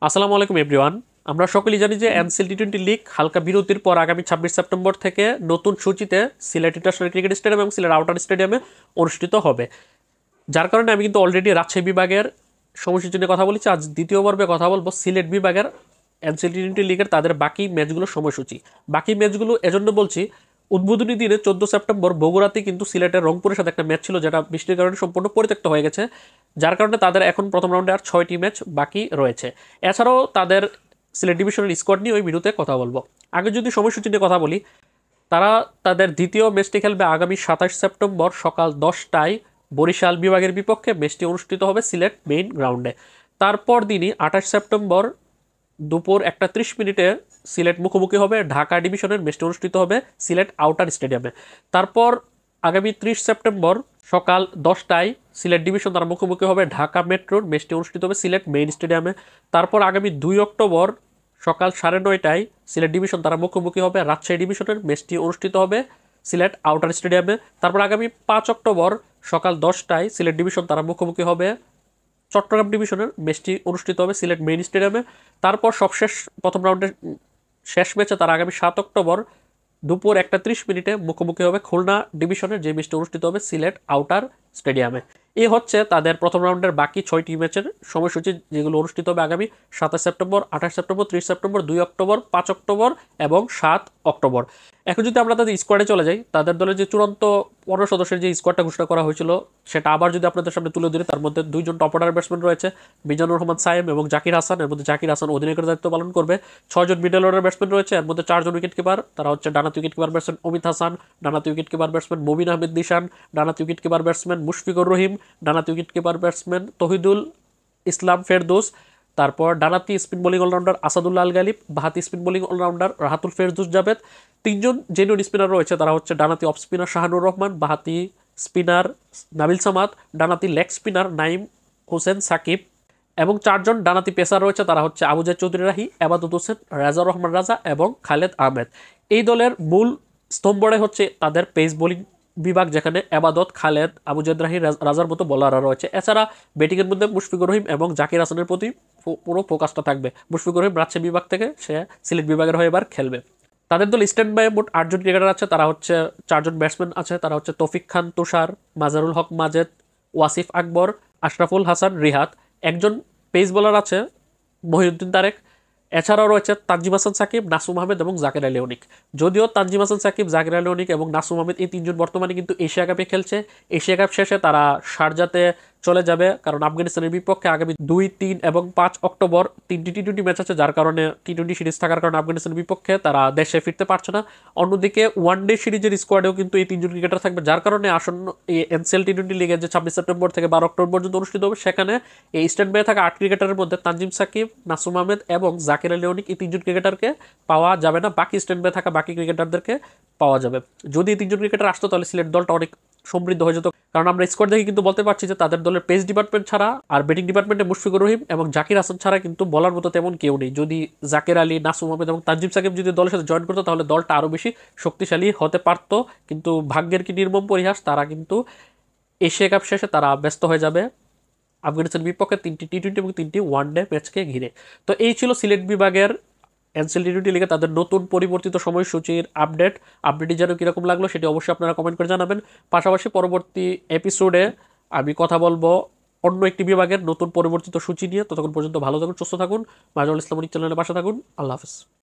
আসসালামু আলাইকুম এভরিওয়ান। আমরা সকলেই জানি যে এনসিএল টি-20 লিগ হালকা বিরতির পর আগামী 26 সেপ্টেম্বর থেকে নতুন সূচিতে সিলেট ইন্টারন্যাশনাল ক্রিকেট স্টেডিয়াম এবং সিলেট আউটার স্টেডিয়ামে অনুষ্ঠিত হবে। যার কারণে আমি কিন্তু অলরেডি রাজশাহী বিভাগের সময়সূচি নিয়ে কথা বলেছি। আজ দ্বিতীয় পর্বে কথা বলবো সিলেট বিভাগের এনসিএল টি-20 লিগের তাদের বাকি ম্যাচগুলোর সময়সূচি। বাকি ম্যাচগুলো এজন্য বলছি, উদ্বোধনী দিনে 14 সেপ্টেম্বর বগুড়াতে কিন্তু সিলেটের রংপুরের সাথে একটা ম্যাচ ছিল, যেটা বৃষ্টির কারণে সম্পূর্ণ পরিত্যক্ত হয়ে গেছে। যার কারণে তাদের এখন প্রথম রাউন্ডে আর 6টি ম্যাচ বাকি রয়েছে। এছাড়াও তাদের সিলেট ডিভিশনের স্কোয়াড নিয়ে ওই ভিডিওতে কথা বলবো। আগে যদি সময়সূচি নিয়ে কথা বলি, তারা তাদের দ্বিতীয় ম্যাচটি খেলবে আগামী 27 সেপ্টেম্বর সকাল 10টায় বরিশাল বিভাগের বিপক্ষে। ম্যাচটি অনুষ্ঠিত হবে সিলেট মেইন গ্রাউন্ডে। তারপর দিনই 28 সেপ্টেম্বর দুপুর 1:30 সিলেট মুখোমুখি হবে ঢাকা ডিভিশনের। ম্যাচটি অনুষ্ঠিত হবে সিলেট আউটার স্টেডিয়ামে। তারপর আগামী 30 সেপ্টেম্বর সকাল 10টায় সিলেট ডিভিশন তার মুখোমুখি হবে ঢাকা মেট্রোর। ম্যাচটি অনুষ্ঠিত হবে সিলেট মেইন স্টেডিয়ামে। তারপর আগামী 2 অক্টোবর সকাল 9:30টায় সিলেট ডিভিশন তারা মুখোমুখি হবে রাজশাহী ডিভিশনের। ম্যাচটি অনুষ্ঠিত হবে সিলেট আউটার স্টেডিয়ামে। তারপর আগামী 5 অক্টোবর সকাল 10টায় সিলেট ডিভিশন তারা মুখোমুখি হবে চট্টগ্রাম ডিভিশনের। ম্যাচটি অনুষ্ঠিত হবে সিলেট মেইন স্টেডিয়ামে। তারপর সবশেষ প্রথম রাউন্ডের শেষ ম্যাচে তারা আগামী 7 অক্টোবর দুপুর 1:30 মুখোমুখি হবে খুলনা ডিভিশনের, যে ম্যাচটি অনুষ্ঠিত হবে সিলেট আউটার স্টেডিয়ামে। এই হচ্ছে তাদের প্রথম রাউন্ডের বাকি 6টি ম্যাচের সময়সূচি, যেগুলো অনুষ্ঠিত হবে আগামী 27 September, 28 September, 30 September, 2 October, 5 October এবং 7 অক্টোবর। এখন যদি আমরা তাদের স্কোয়াডে চলে যাই, তাদের দলের যে চূড়ান্ত 15 সদস্যের যে স্কোয়াডটা ঘোষণা করা হয়েছিল সেটা আবার যদি আপনাদের সামনে তুলে ধরি, তার মধ্যে 2জন টপ অর্ডার ব্যাটসম্যান রয়েছে, মিজানুর রহমান সাইম এবং জাকির হাসান। এর মধ্যে জাকির হাসান অধিনায়কের দায়িত্ব পালন করবে। 6জন মিডল অর্ডার ব্যাটসম্যান রয়েছে, এর মধ্যে 4জন উইকেট কিপার। তারা হচ্ছে ডানাত wicket keeper batsman Amit Hasan, ডানাত wicket keeper batsman Mubin Ahmed Nishan, ডানাত wicket keeper batsman Mushfiqur Rahim, ডানাত wicket keeper batsman Tohidul Islam Ferdous. তারপর ডানাতি spin bowling allrounder Asadullah Al Galib, বাহাতি spin bowling allrounder Rahatul Ferdous Javed. 3জন জেনুইন স্পিনার রয়েছে, তারা হচ্ছে ডানাতি অফ স্পিনার শাহানুর রহমান, বাহাতি স্পিনার নাবিল সামাদ, ডানাতি লেগ স্পিনার নাইম হোসেন সাকিব এবং 4জন ডানাতি পেসার রয়েছে, তারা হচ্ছে আবুজার চৌধুরী রাহি, এবাদত হোসেন, রাজা রহমান রাজা এবং খালেদ আহমেদ। এই দলের মূল স্তম্ভরে হচ্ছে তাদের পেস বোলিং বিভাগ, যেখানে এবাদত, খালেদ, আবুজাদ রাহি, রাজার মতো বোলাররা রয়েছে। এছাড়া ব্যাটিংয়ের মধ্যে মুশফিকুর রহিম এবং জাকির হাসানের প্রতি পুরো ফোকাসটা থাকবে। মুশফিকুর রহিম রাজশাহী বিভাগ থেকে, সে সিলেট বিভাগের হয়ে এবার খেলবে। তাদের দল স্ট্যান্ড বাই মোট 8জন ক্রিকেটার আছে। তারা হচ্ছে 4জন ব্যাটসম্যান আছে, তারা হচ্ছে তৌফিক খান তুষার, মাজারুল হক মাজেদ, ওয়াসিফ আকবর, আশরাফুল হাসান রিহাত। একজন পেস বোলার আছে মহিউদ্দিন তারেক। এছাড়াও রয়েছে তানজিম হাসান সাকিব, নাসুম আহমেদ এবং জাকির আলী অনিক। যদিও তানজিম হাসান সাকিব, জাকির আলী অনিক এবং নাসুম আহমেদ এই 3জন বর্তমানে কিন্তু এশিয়া কাপে খেলছে। এশিয়া কাপ শেষে তারা শারজাতে চলে যাবে, কারণ আফগানিস্তানের বিপক্ষে আগামী 2, 3 এবং 5 অক্টোবর 3টি টি-20 ম্যাচ আছে, যার কারণে টি-20 সিরিজ থাকার কারণে আফগানিস্তানের বিপক্ষে তারা দেশে ফিরতে পারছে না। অন্যদিকে ওয়ানডে সিরিজের স্কোয়াডেও কিন্তু এই 3জন ক্রিকেটার থাকবে, যার কারণে আসন্ন এই এনসিএল টি-20 লিগের যে 26 সেপ্টেম্বর থেকে 12 অক্টোবর পর্যন্ত অনুষ্ঠিত হবে, সেখানে এই স্ট্যান্ড বাই থাকা 8 ক্রিকেটারের মধ্যে তানজিম সাকিব, নাসুম আহমেদ এবং জাকির আলী অনিক এই 3জন ক্রিকেটারকে পাওয়া যাবে না। বাকি স্ট্যান্ড বাই থাকা বাকি ক্রিকেটারদেরকে পাওয়া যাবে। যদি এই 3জন ক্রিকেটার আসতো, তাহলে সিলেট দলটা অনেক সমৃদ্ধ হয়ে যেত, কারণ আমরা স্কোয়াড দেখে কিন্তু বলতে পারছি যে তাদের দলের পেস ডিপার্টমেন্ট ছাড়া আর ব্যাটিং ডিপার্টমেন্টে মুশফিকুর রহিম এবং জাকির হাসান ছাড়া কিন্তু বলার মতো তেমন কেউ নেই। যদি জাকির আলী, নাসুম আহমেদ এবং তানজিম সাকিব যদি দলের সাথে জয়েন করতো, তাহলে দলটা আরও বেশি শক্তিশালী হতে পারতো। কিন্তু ভাগ্যের কি নির্মম পরিহাস, তারা কিন্তু এশিয়া কাপ শেষে তারা ব্যস্ত হয়ে যাবে আফগানিস্তানের বিপক্ষে 3টি টি-20 এবং 3টি ওয়ানডে ম্যাচকে ঘিরে। তো এই ছিল সিলেট বিভাগের এনসিএল টি-20 লিগে তাদের নতুন পরিবর্তিত সময়সূচির আপডেটটি যেন কীরকম লাগলো সেটি অবশ্যই আপনারা কমেন্ট করে জানাবেন। পাশাপাশি পরবর্তী এপিসোডে আমি কথা বলবো অন্য একটি বিভাগের নতুন পরিবর্তিত সূচি নিয়ে। ততক্ষণ পর্যন্ত ভালো থাকুন, সুস্থ থাকুন, মাজুল ইসলাম চ্যানেলের পাশে থাকুন। আল্লাহ হাফেজ।